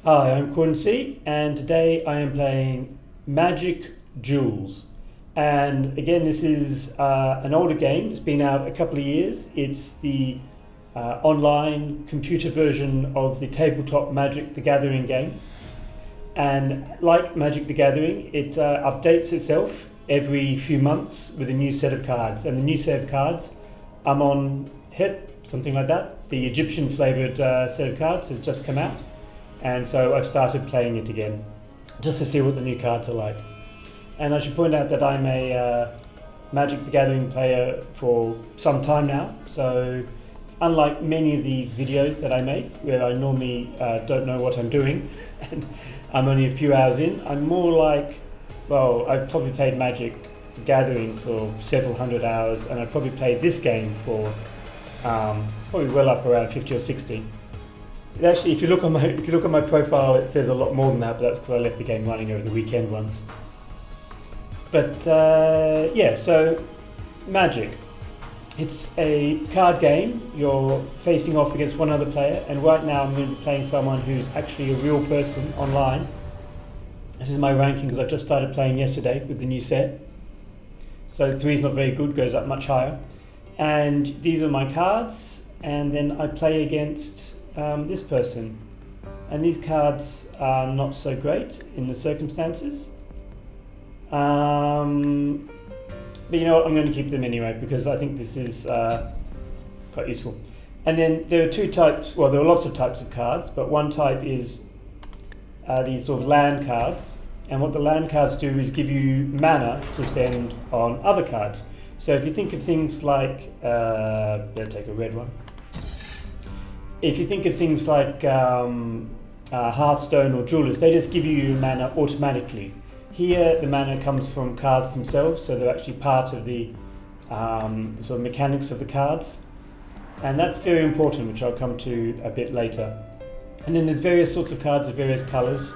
Hi, I'm Quincy, and today I am playing Magic Duels. And again, this is an older game. It's been out a couple of years. It's the online computer version of the tabletop Magic the Gathering game. And like Magic the Gathering, it updates itself every few months with a new set of cards. And the new set of cards, Amon Hit, something like that, the Egyptian flavoured set of cards has just come out. And so I've started playing it again, just to see what the new cards are like. And I should point out that I'm a Magic the Gathering player for some time now. So unlike many of these videos that I make, where I normally don't know what I'm doing, and I'm only a few hours in, I'm more like, well, I've probably played Magic the Gathering for several hundred hours, and I've probably played this game for probably well up around 50 or 60. Actually, if you look on my profile, it says a lot more than that, but that's because I left the game running over the weekend once. But yeah, so Magic. It's a card game. You're facing off against one other player, and right now I'm going to be playing someone who's actually a real person online. This is my ranking because I just started playing yesterday with the new set. So 3 is not very good, goes up much higher. And these are my cards, and then I play against this person, and these cards are not so great in the circumstances, but you know what, I'm going to keep them anyway because I think this is quite useful. And then there are two types, well there are lots of types of cards, but one type is these sort of land cards, and what the land cards do is give you mana to spend on other cards. So if you think of things like, better take a red one. If you think of things like Hearthstone or Duelist, they just give you mana automatically. Here, the mana comes from cards themselves, so they're actually part of the sort of mechanics of the cards. And that's very important, which I'll come to a bit later. And then there's various sorts of cards of various colours.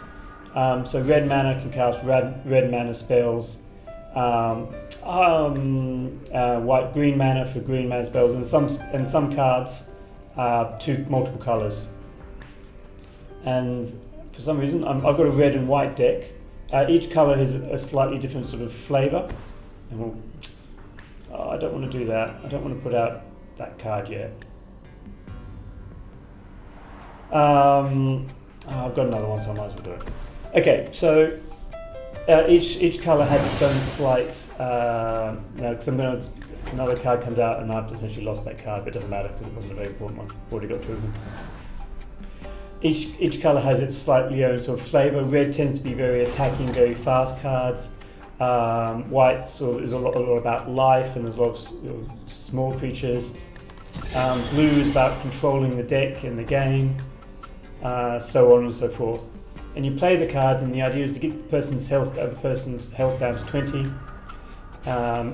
So red mana can cast red mana spells. White-green mana for green mana spells, and some cards multiple colours. And for some reason, I've got a red and white deck. Each colour has a slightly different sort of flavour. And I don't want to do that. I don't want to put out that card yet. I've got another one, so I might as well do it. Okay, so each colour has its own slight. Because another card comes out and I've essentially lost that card, but it doesn't matter because it wasn't a very important one. I've already got 2 of them. Each colour has its slightly own sort of flavour. Red tends to be very attacking, very fast cards. White sort of is a lot about life, and there's a lot of small creatures. Blue is about controlling the deck and the game, so on and so forth. And you play the cards, and the idea is to get the other person's health down to 20.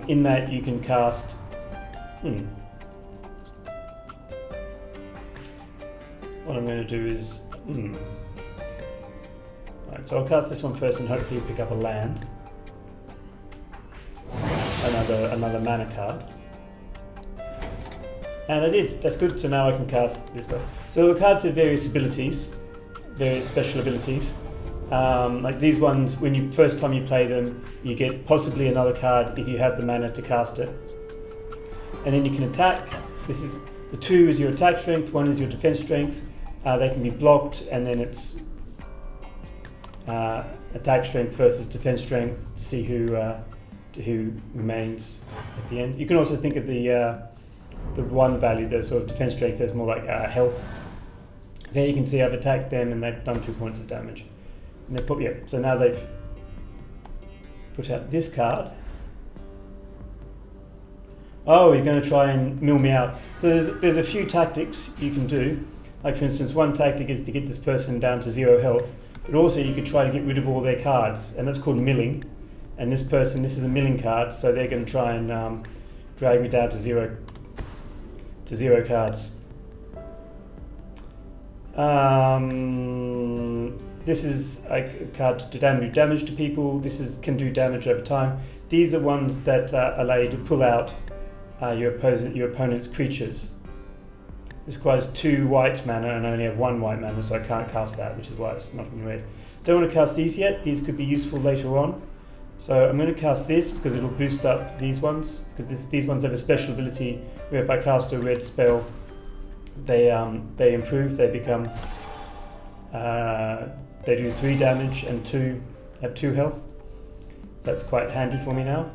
In that you can cast what I'm going to do is right, so I'll cast this one first and hopefully pick up a land, another mana card, and I did. That's good. So now I can cast this one. So the cards have various abilities, various special abilities. Like these ones, when you first time you play them, you get possibly another card if you have the mana to cast it. And then you can attack. This is the 2 is your attack strength, 1 is your defense strength. They can be blocked, and then it's attack strength versus defense strength to see who remains at the end. You can also think of the 1 value, the sort of defense strength, as more like health. So you can see I've attacked them and they've done 2 points of damage. And so now they've put out this card. Oh, he's going to try and mill me out. So there's a few tactics you can do. Like for instance, one tactic is to get this person down to 0 health, but also you could try to get rid of all their cards, and that's called milling. And this is a milling card, so they're going to try and drag me down to zero cards. This is a card to do damage to people. Can do damage over time. These are ones that allow you to pull out your opponent's creatures. This requires 2 white mana and I only have 1 white mana, so I can't cast that, which is why it's not in red. Don't want to cast these yet. These could be useful later on. So I'm going to cast this because it'll boost up these ones, because these ones have a special ability where if I cast a red spell, they improve. They become they do 3 damage and have 2 health. So that's quite handy for me now.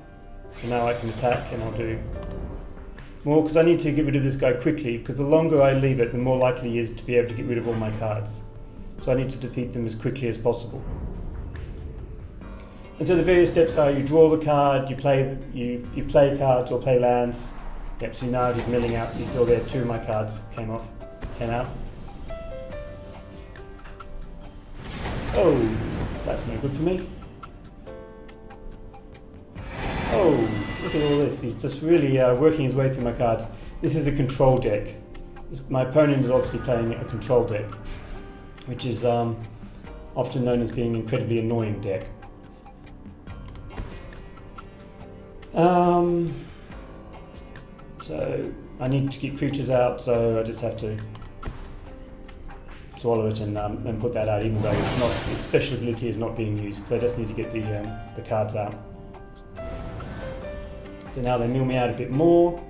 So now I can attack and I'll do more, because I need to get rid of this guy quickly, because the longer I leave it, the more likely he is to be able to get rid of all my cards. So I need to defeat them as quickly as possible. And so the various steps are: you draw the card, you play cards or play lands. Yep, see now he's milling out. He's still there. 2 of my cards came out. Oh, that's no good for me. Oh, look at all this. He's just really working his way through my cards. This is a control deck. My opponent is obviously playing a control deck, which is often known as being an incredibly annoying deck. So I need to get creatures out, so I just have to swallow it and put that out, even though its special ability is not being used. So I just need to get the cards out. So now they mill me out a bit more,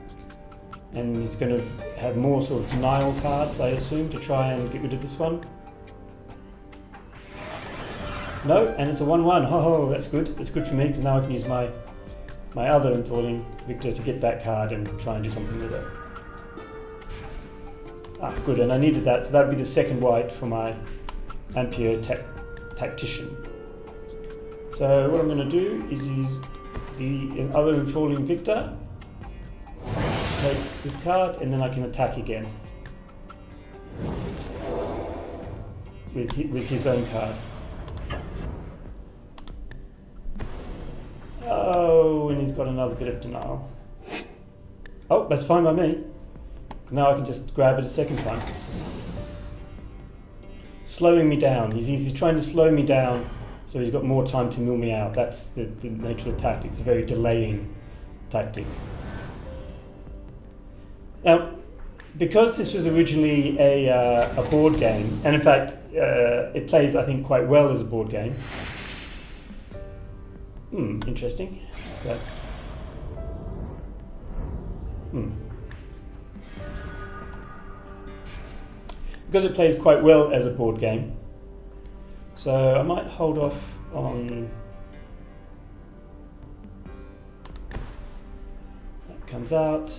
and he's going to have more sort of denial cards, I assume, to try and get rid of this one. No, and it's a 1/1. Oh, that's good. That's good for me, because now I can use my other enthralling victor to get that card and try and do something with it. Ah, good, and I needed that, so that would be the second white for my Ampere Tactician. So what I'm going to do is use the other enthralling victor, take this card, and then I can attack again with his own card. Oh, and he's got another bit of denial. Oh, that's fine by me. Now I can just grab it a second time. Slowing me down. He's trying to slow me down, so he's got more time to mill me out. That's the nature of the tactic. It's a very delaying tactic. Now, because this was originally a board game, and in fact it plays, I think, quite well as a board game. Interesting. Okay. Because it plays quite well as a board game, so I might hold off on... That comes out,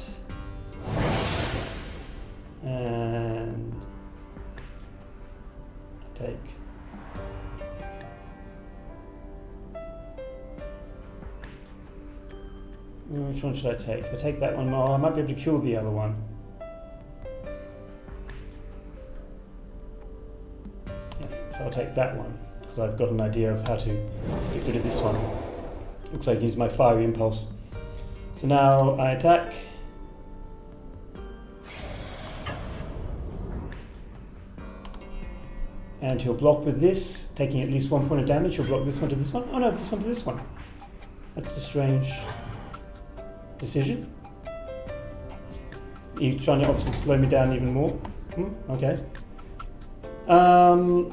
and I take... Which one should I take? If I take that one, I might be able to kill the other one. Yeah, so I'll take that one, because I've got an idea of how to get rid of this one. Looks like I can use my fiery impulse. So now I attack. And he'll block with this, taking at least 1 point of damage. He'll block this one to this one. Oh no, this one to this one. That's a strange decision. You're trying to obviously slow me down even more. Okay. And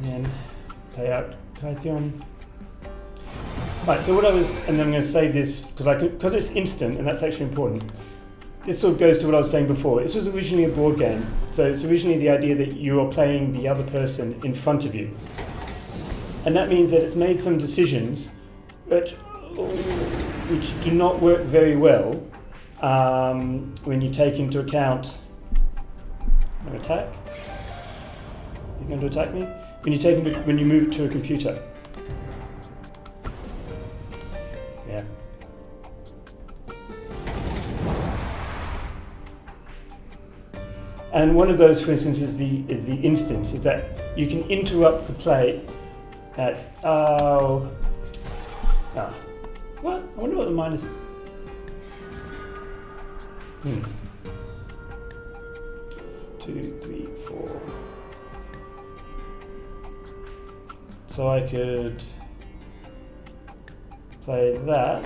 then pay out Kytheon. Right, so and then I'm going to save this, because it's instant, and that's actually important. This sort of goes to what I was saying before. This was originally a board game, so it's originally the idea that you are playing the other person in front of you. And that means that it's made some decisions which do not work very well when you take into account... No attack? You're going to attack me? When you move it to a computer. Yeah. And one of those, for instance, is the instance, is that you can interrupt the play at... What? I wonder what the minus... 2, 3, 4... So I could play that.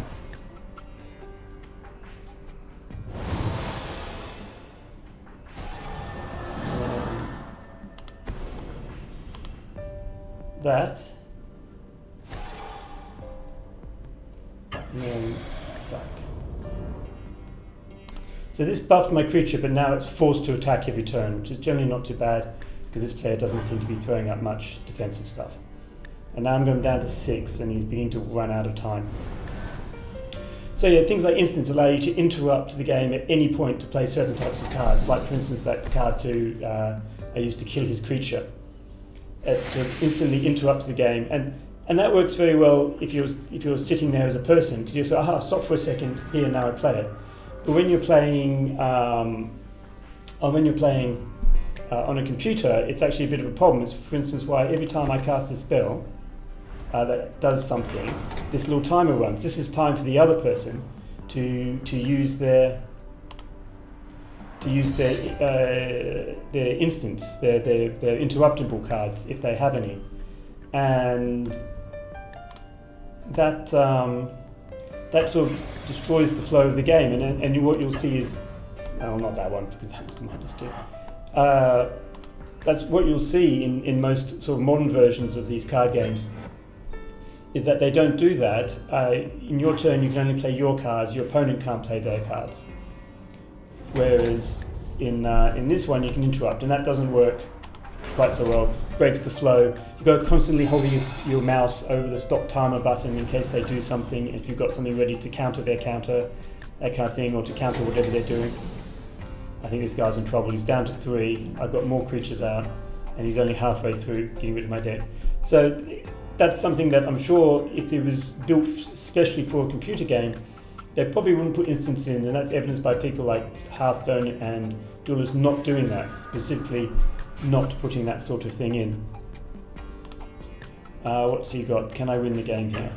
that. And then attack. So this buffed my creature, but now it's forced to attack every turn, which is generally not too bad, because this player doesn't seem to be throwing up much defensive stuff. And now I'm going down to 6, and he's beginning to run out of time. So yeah, things like instants allow you to interrupt the game at any point to play certain types of cards. Like for instance, that card 2 I used to kill his creature. It sort of instantly interrupts the game, and that works very well if you're sitting there as a person, because you say, aha, stop for a second, here, now I play it. But when you're playing on a computer, it's actually a bit of a problem. It's, for instance, why every time I cast a spell that does something, this little timer runs. This is time for the other person to use their instants, their interruptible cards, if they have any, and that sort of destroys the flow of the game. And what you'll see is, well, not that one, because that was -2. That's what you'll see in most sort of modern versions of these card games, is that they don't do that. In your turn, you can only play your cards. Your opponent can't play their cards. Whereas in this one, you can interrupt, and that doesn't work quite so well. Breaks the flow. You've got to constantly hold your mouse over the stop timer button in case they do something. If you've got something ready to counter their counter, that kind of thing, or to counter whatever they're doing. I think this guy's in trouble. He's down to 3. I've got more creatures out, and he's only halfway through getting rid of my deck. So that's something that I'm sure if it was built especially for a computer game, they probably wouldn't put instants in, and that's evidenced by people like Hearthstone and Duelists not doing that, specifically not putting that sort of thing in. What's he got? Can I win the game here?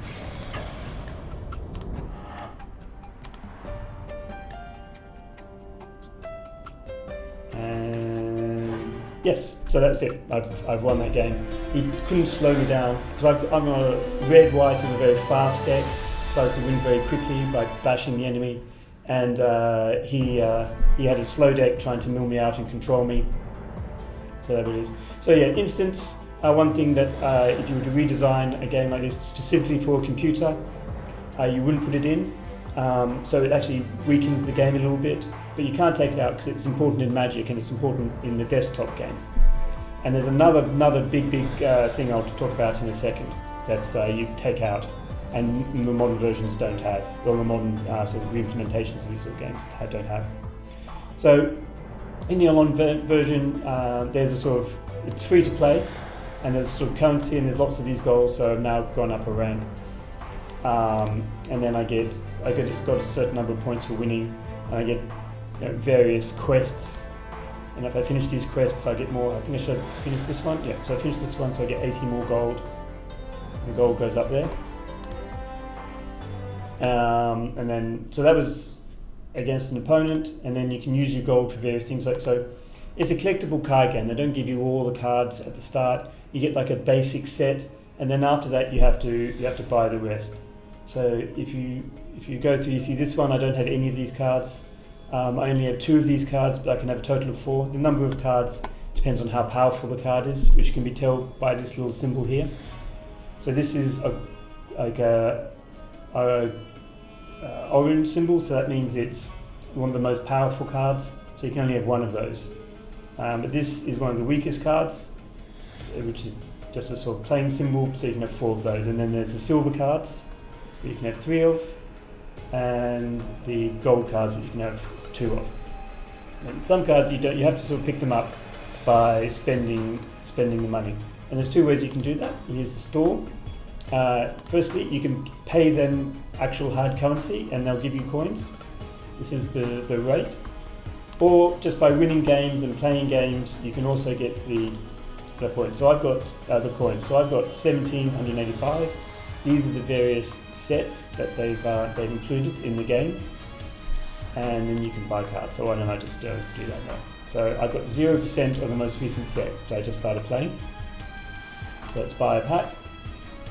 And yes, so that's it. I've won that game. He couldn't slow me down, because I'm on a red-white is a very fast deck, tries to win very quickly by bashing the enemy, and he had a slow deck trying to mill me out and control me. So there it is. So yeah, instants are one thing that if you were to redesign a game like this specifically for a computer, you wouldn't put it in. So it actually weakens the game a little bit, but you can't take it out because it's important in Magic and it's important in the desktop game. And there's another big thing I'll talk about in a second that you take out, and the modern versions don't have, or the modern sort of re-implementations of these sort of games don't have. So in the online version, there's a sort of, it's free to play, and there's sort of currency, and there's lots of these goals. So I've now gone up a rank, and then I got a certain number of points for winning, and I get various quests. And if I finish these quests, I get more. I think I should finish this one. Yeah, so I finished this one, so I get 80 more gold. The gold goes up there. And then, so that was against an opponent, and then you can use your gold for various things. So it's a collectible card game. They don't give you all the cards at the start. You get like a basic set, and then after that you have to buy the rest. So if you go through, you see this one, I don't have any of these cards. I only have 2 of these cards, but I can have a total of 4. The number of cards depends on how powerful the card is, which can be told by this little symbol here. So this is a orange symbol, so that means it's one of the most powerful cards, so you can only have 1 of those. But this is one of the weakest cards, which is just a sort of plain symbol, so you can have 4 of those. And then there's the silver cards, that you can have 3 of, and the gold cards, which you can have 2 of. And some cards you have to sort of pick them up by spending the money. And there's 2 ways you can do that. Here's the store. Firstly, you can pay them actual hard currency and they'll give you coins. This is the rate. Or just by winning games and playing games, you can also get the points. So I've got the coins. So I've got 1785. These are the various sets that they've included in the game. And then you can buy cards. So why don't I just do that now? So I've got 0% of the most recent set that I just started playing. So let's buy a pack.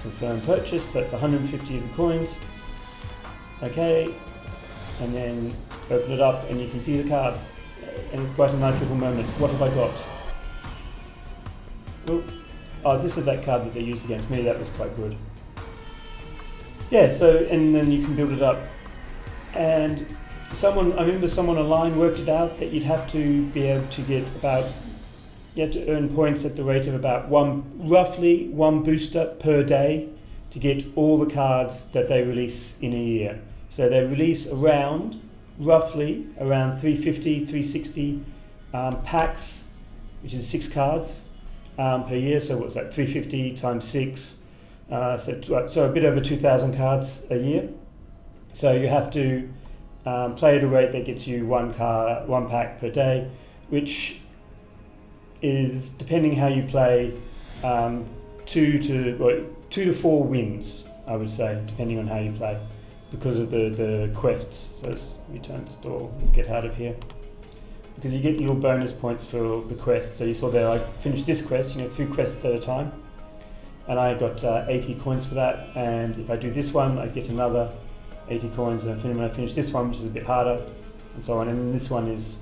Confirm purchase, so it's 150 of the coins. Okay, and then open it up and you can see the cards. And it's quite a nice little moment. What have I got? Oh, oh, this is that card that they used against me. That was quite good. Yeah, so, and then you can build it up. And I remember someone online worked it out that you'd have to be able to get about, you have to earn points at the rate of about roughly one booster per day to get all the cards that they release in a year. So they release roughly around 350, 360 packs, which is 6 cards per year. So what's that, 350 times 6? So a bit over 2,000 cards a year. So you have to play at a rate that gets you one pack per day, which is, depending how you play, 2 to 4 wins, I would say, depending on how you play, because of the quests. So let's return store. Let's get out of here. Because you get little bonus points for the quest. So you saw there, I finished this quest, 3 quests at a time, and I got 80 coins for that. And if I do this one, I get another 80 coins. And when I finish this one, which is a bit harder, and so on. And then this one is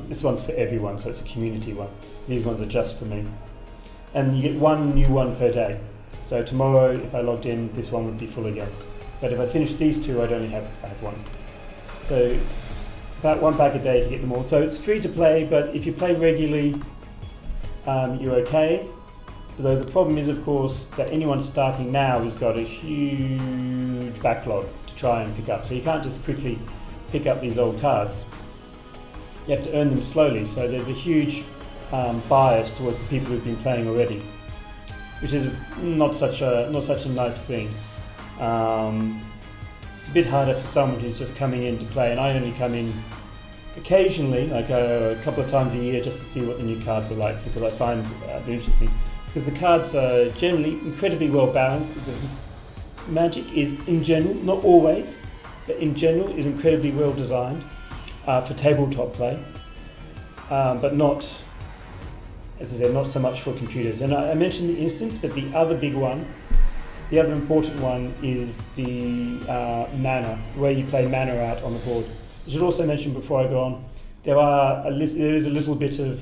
this one's for everyone, so it's a community one. These ones are just for me. And you get one new one per day. So tomorrow, if I logged in, this one would be full again. But if I finish these 2, I have one. So about 1 pack a day to get them all. So it's free to play, but if you play regularly, you're okay. Though the problem is, of course, that anyone starting now has got a huge backlog to try and pick up. So you can't just quickly pick up these old cards. You have to earn them slowly. So there's a huge bias towards the people who've been playing already, which is not such a nice thing. It's a bit harder for someone who's just coming in to play, and I only come in occasionally, like a couple of times a year, just to see what the new cards are like, because I find they're interesting. Because the cards are generally incredibly well balanced. Magic is, in general, not always, but in general, is incredibly well designed for tabletop play, but not, as I said, not so much for computers. And I mentioned the instance, but the other big one, the other important one, is the mana, where you play mana out on the board. I should also mention before I go on, there is a little bit of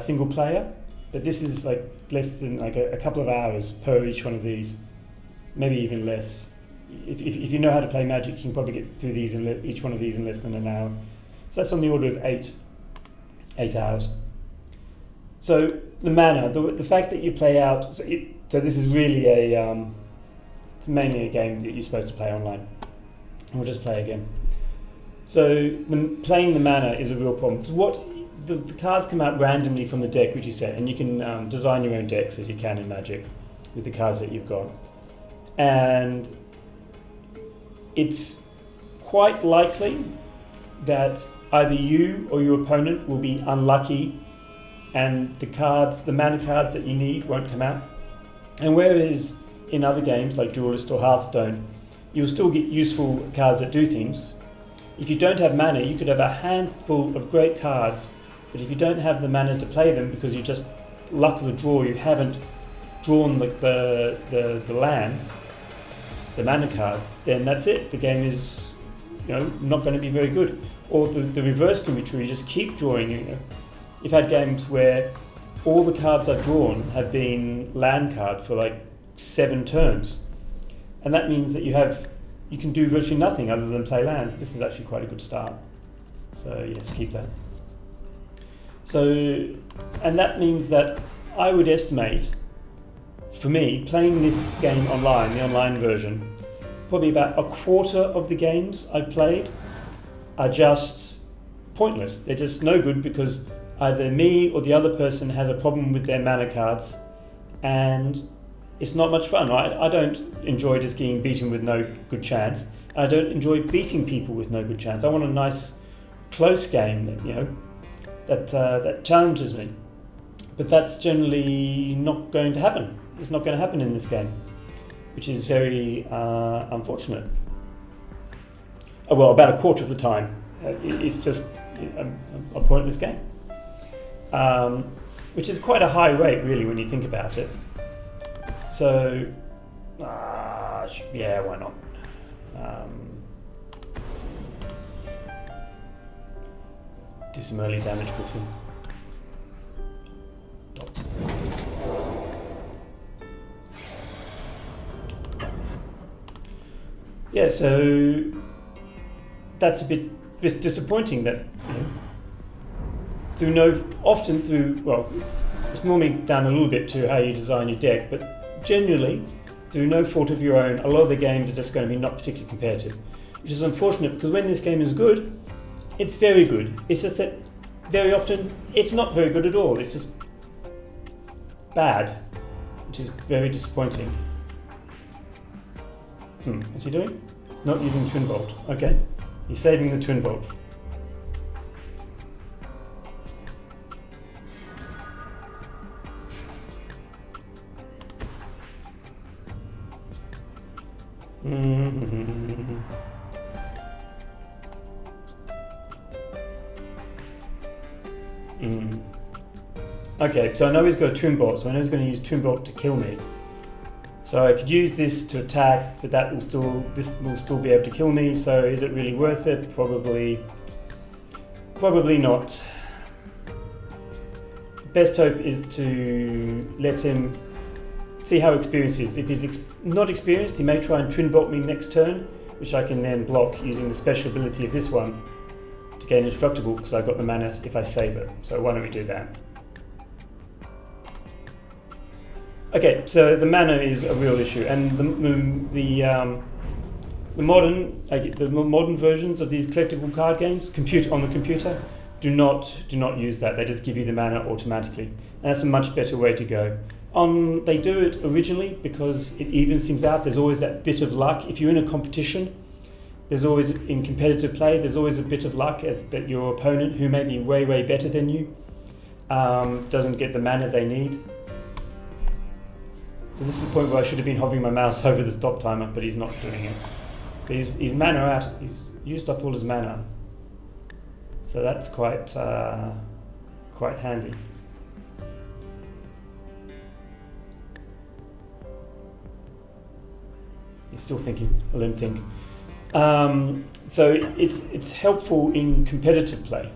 single player, but this is like less than like a couple of hours per each one of these, maybe even less. If you know how to play Magic, you can probably get through these each one of these in less than an hour. So that's on the order of 8 hours. So the mana, the fact that you play out, so this is really it's mainly a game that you're supposed to play online. And we'll just play again. So playing the mana is a real problem. Because the cards come out randomly from the deck, which you said, and you can design your own decks as you can in Magic with the cards that you've got. And it's quite likely that either you or your opponent will be unlucky and the mana cards that you need won't come out. And whereas in other games like Duelist or Hearthstone, you'll still get useful cards that do things, if you don't have mana, you could have a handful of great cards, but if you don't have the mana to play them because you just luck of the draw, you haven't drawn the lands, the mana cards, then that's it. The game is not going to be very good. Or the reverse can be true. You just keep drawing. You've had games where all the cards I've drawn have been land cards for like 7 turns, and that means that you can do virtually nothing other than play lands. This is actually quite a good start. So yes, keep that. So, and that means that I would estimate, for me, playing this game online, the online version, probably about a quarter of the games I've played are just pointless. They're just no good because either me or the other person has a problem with their mana cards, and it's not much fun. I don't enjoy just getting beaten with no good chance. I don't enjoy beating people with no good chance. I want a nice, close game that challenges me. But that's generally not going to happen. It's not going to happen in this game, which is very unfortunate. Well, about a quarter of the time, it's just a pointless game, which is quite a high rate, really, when you think about it. So, yeah, why not? Do some early damage quickly. yeah, so that's a bit disappointing that, it's normally down a little bit to how you design your deck, but generally, through no fault of your own, a lot of the games are just going to be not particularly competitive, which is unfortunate because when this game is good, it's very good. It's just that very often it's not very good at all. It's just bad, which is very disappointing. What's he doing? He's not using Twin Bolt. Okay, he's saving the Twin Bolt. Okay, so I know he's got a Twin Bolt, so I know he's going to use Twin Bolt to kill me. So I could use this to attack, but this will still be able to kill me, so is it really worth it? Probably not. Best hope is to let him see how experienced he is. If he's not experienced, he may try and Twin Bolt me next turn, which I can then block using the special ability of this one to gain Indestructible, because I've got the mana if I save it. So why don't we do that? Okay, so the mana is a real issue, and the modern versions of these collectible card games, on the computer, do not use that. They just give you the mana automatically, and that's a much better way to go. They do it originally because it evens things out. There's always that bit of luck. If you're in a competition, in competitive play, there's always a bit of luck that your opponent, who may be way, way better than you, doesn't get the mana they need. So this is the point where I should have been hovering my mouse over the stop timer, but he's not doing it. But he's mana out. He's used up all his mana, so that's quite handy. He's still thinking. I'll let him think. So it's helpful in competitive play.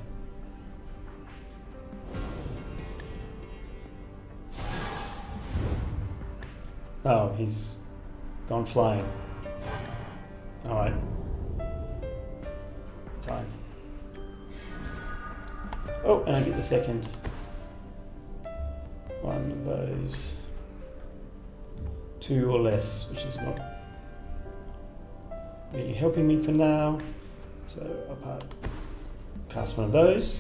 Oh, he's gone flying. All right. Fine. Oh, and I get the second one of those. 2 or less, which is not really helping me for now. So I'll cast one of those.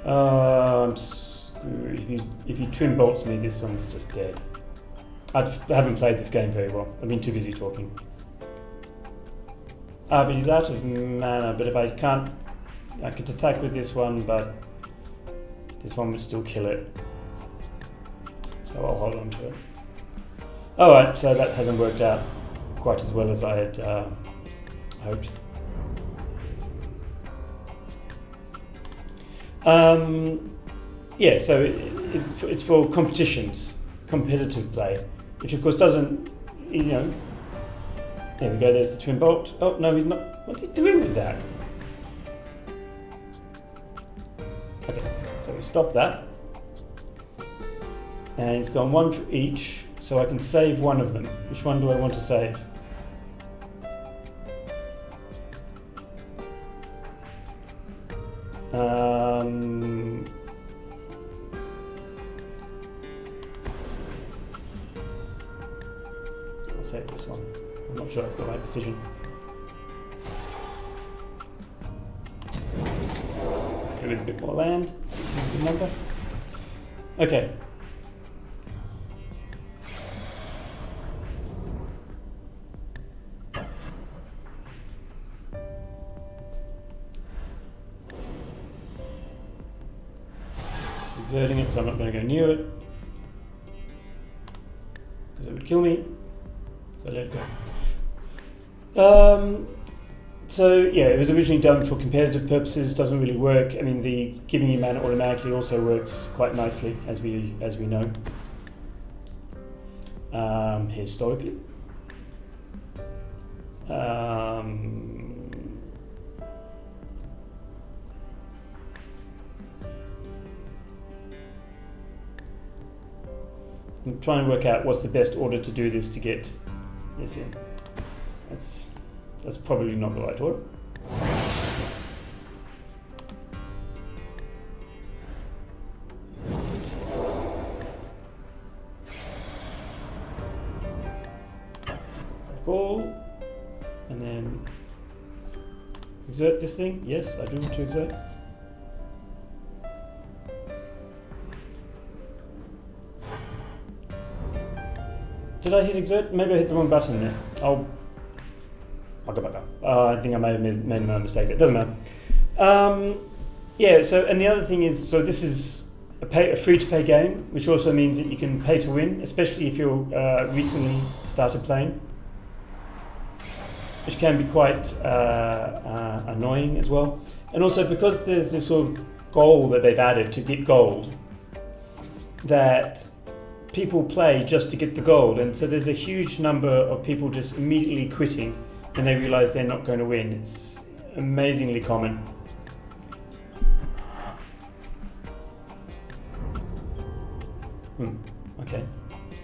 I'm screwed. If he Twin Bolts me, this one's just dead. I haven't played this game very well. I've been too busy talking. But he's out of mana, but if I can't, I could attack with this one, but this one would still kill it. So I'll hold on to it. Alright, so that hasn't worked out quite as well as I had hoped. Yeah, so it's for competitive play, which of course doesn't, there we go, there's the Twin Bolt. Oh, no, he's not. What's he doing with that? Okay, so we stop that. And he's gone 1 for each, so I can save one of them. Which one do I want to save? I'll save this one. I'm not sure that's the right decision. Give it a bit more land. 6 is a good number. Okay. Exerting it, so I'm not going to go near it because it would kill me. So let it go. So yeah, it was originally done for competitive purposes. Doesn't really work. I mean, the giving you mana automatically also works quite nicely, as we know. Historically. I'll I'm trying to work out what's the best order to do this to get this in. That's probably not the right order. Call, and then exert this thing. Yes, I do want to exert. Did I hit exert? Maybe I hit the wrong button there. I'll go back up. I think I may have made a mistake. It doesn't matter. Yeah. So, and the other thing is, so this is a free-to-play game, which also means that you can pay to win, especially if you're recently started playing, which can be quite annoying as well. And also because there's this sort of goal that they've added to get gold, that people play just to get the gold, and so there's a huge number of people just immediately quitting when they realise they're not going to win. It's amazingly common. Okay,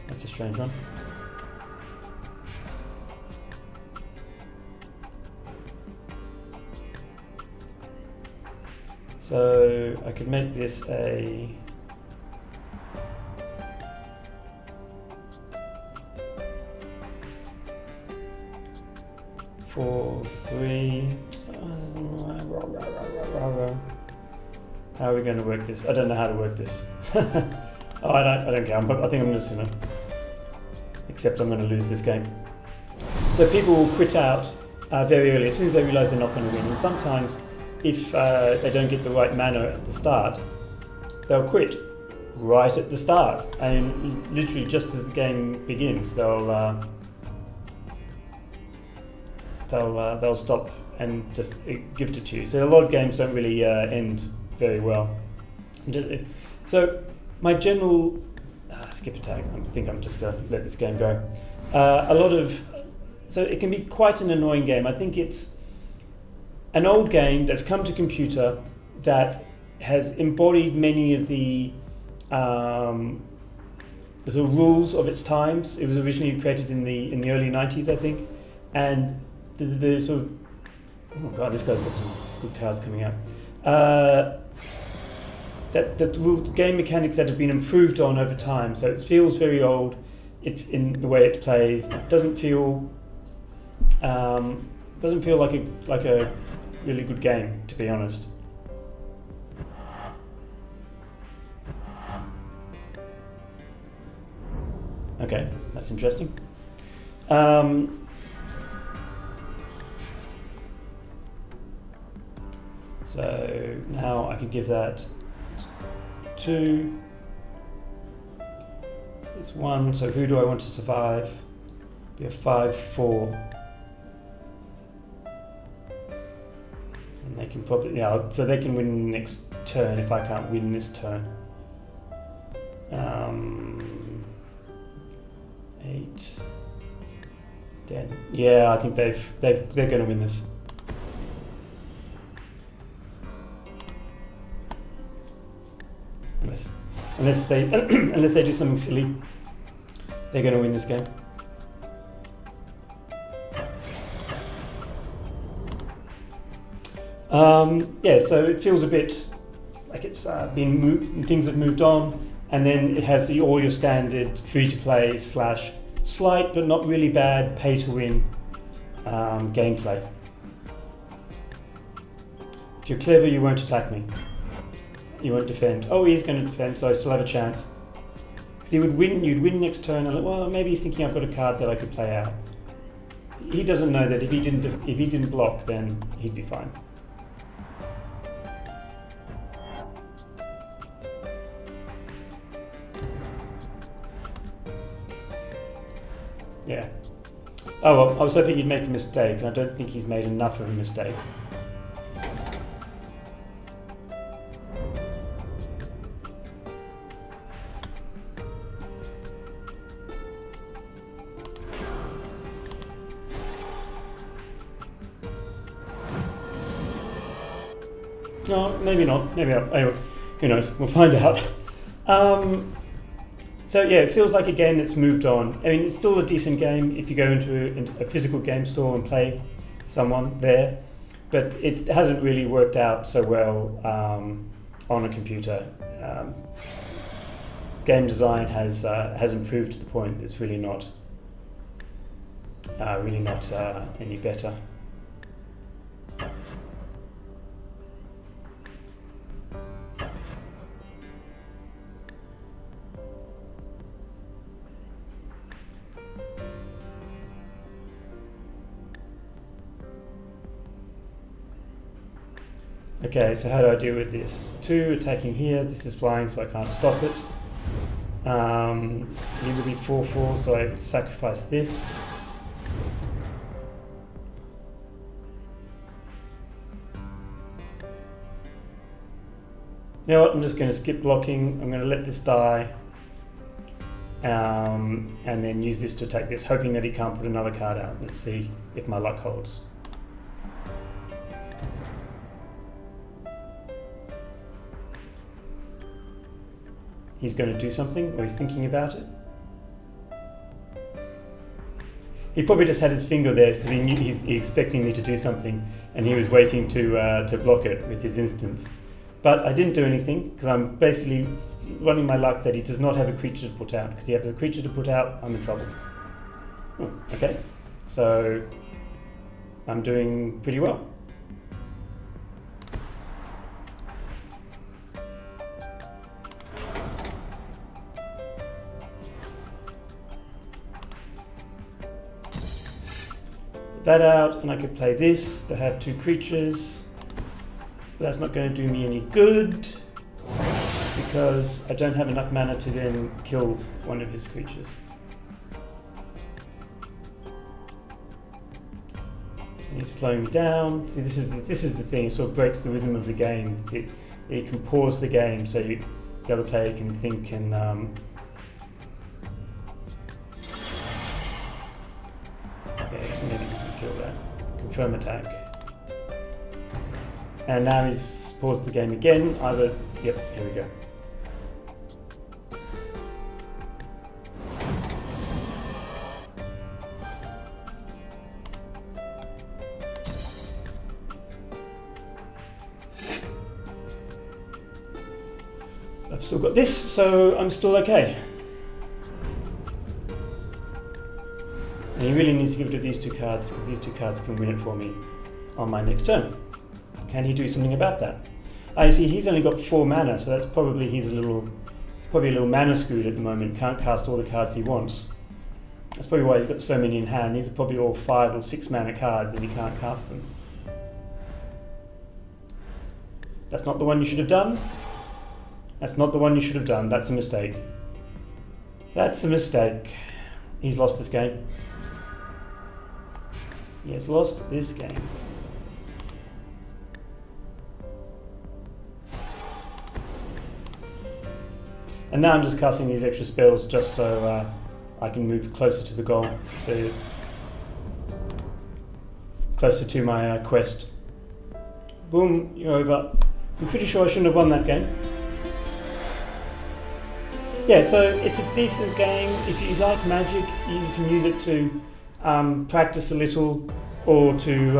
that's a strange one. So I could make this a 4-3. How are we going to work this? I don't know how to work this. Oh, I don't care. I think I'm just gonna accept I'm going to lose this game. So people will quit out very early as soon as they realise they're not going to win. And sometimes, if they don't get the right mana at the start, they'll quit right at the start. And literally, just as the game begins, they'll stop and just gift it to you. So a lot of games don't really end very well. So my general skip attack. I think I'm just going to let this game go. So it can be quite an annoying game. I think it's an old game that's come to computer that has embodied many of the sort of rules of its times. It was originally created in the early 90s, I think, and the sort of, oh god, this guy's got some good cards coming out. The game mechanics that have been improved on over time, so it feels very old. In the way it plays, it doesn't feel like a really good game, to be honest. Okay, that's interesting. So now I could give that 2. It's 1. So who do I want to survive? Be a 5-4. And they can probably, yeah. So they can win next turn if I can't win this turn. 8, 10. Yeah, I think they're going to win this. Unless they do something silly, they're going to win this game. Yeah, so it feels a bit like it's been moved, things have moved on, and then it has all your standard free-to-play / slight but not really bad pay-to-win gameplay. If you're clever, you won't attack me. You won't defend. Oh, he's going to defend, so I still have a chance. Because you'd win next turn. And well, maybe he's thinking I've got a card that I could play out. He doesn't know that if he didn't block, then he'd be fine. Yeah. Oh well, I was hoping he'd make a mistake, and I don't think he's made enough of a mistake. No, maybe not. Maybe anyway, who knows? We'll find out. So yeah, it feels like a game that's moved on. I mean, it's still a decent game if you go into a physical game store and play someone there, but it hasn't really worked out so well on a computer. Game design has improved to the point it's really not any better. Okay, so how do I deal with this? 2 attacking here, this is flying so I can't stop it. These will be 4/4, so I sacrifice this. You know what, I'm just going to skip blocking, I'm going to let this die, and then use this to attack this, hoping that he can't put another card out. Let's see if my luck holds. He's going to do something, or he's thinking about it. He probably just had his finger there because he knew he expecting me to do something, and he was waiting to block it with his instance. But I didn't do anything because I'm basically running my luck that he does not have a creature to put out. Because if he has a creature to put out, I'm in trouble. Okay, so I'm doing pretty well. That out, and I could play this to have 2 creatures, but that's not going to do me any good because I don't have enough mana to then kill one of his creatures. And he's slowing me down. See, this is the thing. It sort of breaks the rhythm of the game. It can pause the game, so the other player can think and kill that. Confirm attack. And now he's paused the game again. Either, yep, here we go. I've still got this, so I'm still okay. And he really needs to get rid of these 2 cards, because these 2 cards can win it for me on my next turn. Can he do something about that? I see he's only got 4 mana, so that's probably he's probably a little mana screwed at the moment. Can't cast all the cards he wants. That's probably why he's got so many in hand. These are probably all 5 or 6 mana cards, and he can't cast them. That's not the one you should have done. That's not the one you should have done. That's a mistake. That's a mistake. He's lost this game. He has lost this game. And now I'm just casting these extra spells just so I can move closer to the goal, so closer to my quest. Boom, you're over. I'm pretty sure I shouldn't have won that game. Yeah, so it's a decent game. If you like Magic, you can use it to practice a little, or to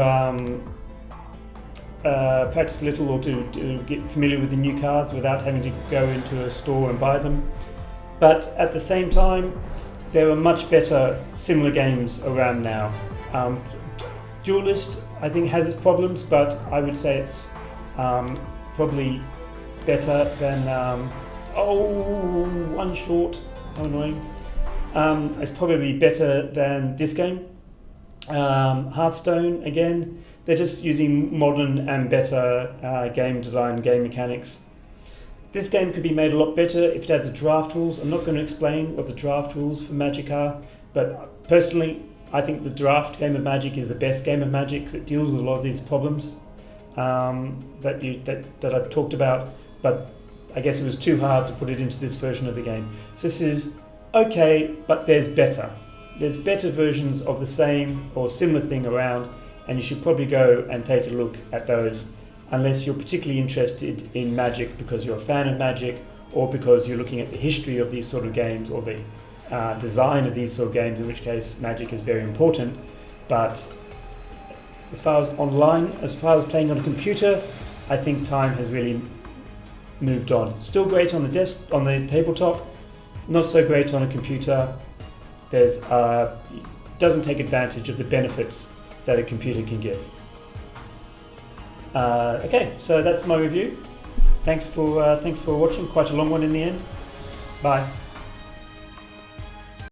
get familiar with the new cards without having to go into a store and buy them. But at the same time, there are much better similar games around now. Duelist, I think, has its problems, but I would say it's probably better than... one short. How annoying. It's probably better than this game. Hearthstone, again, they're just using modern and better game design, game mechanics. This game could be made a lot better if it had the draft rules. I'm not going to explain what the draft rules for Magic are, but personally, I think the draft game of Magic is the best game of Magic because it deals with a lot of these problems that I've talked about, but I guess it was too hard to put it into this version of the game. So this is okay, but there's better. There's better versions of the same or similar thing around, and you should probably go and take a look at those, unless you're particularly interested in Magic because you're a fan of Magic, or because you're looking at the history of these sort of games, or the design of these sort of games, in which case Magic is very important. But as far as online, as far as playing on a computer, I think time has really moved on. Still great on the tabletop, not so great on a computer. There's doesn't take advantage of the benefits that a computer can give. Okay, so that's my review. Thanks for watching. Quite a long one in the end. Bye.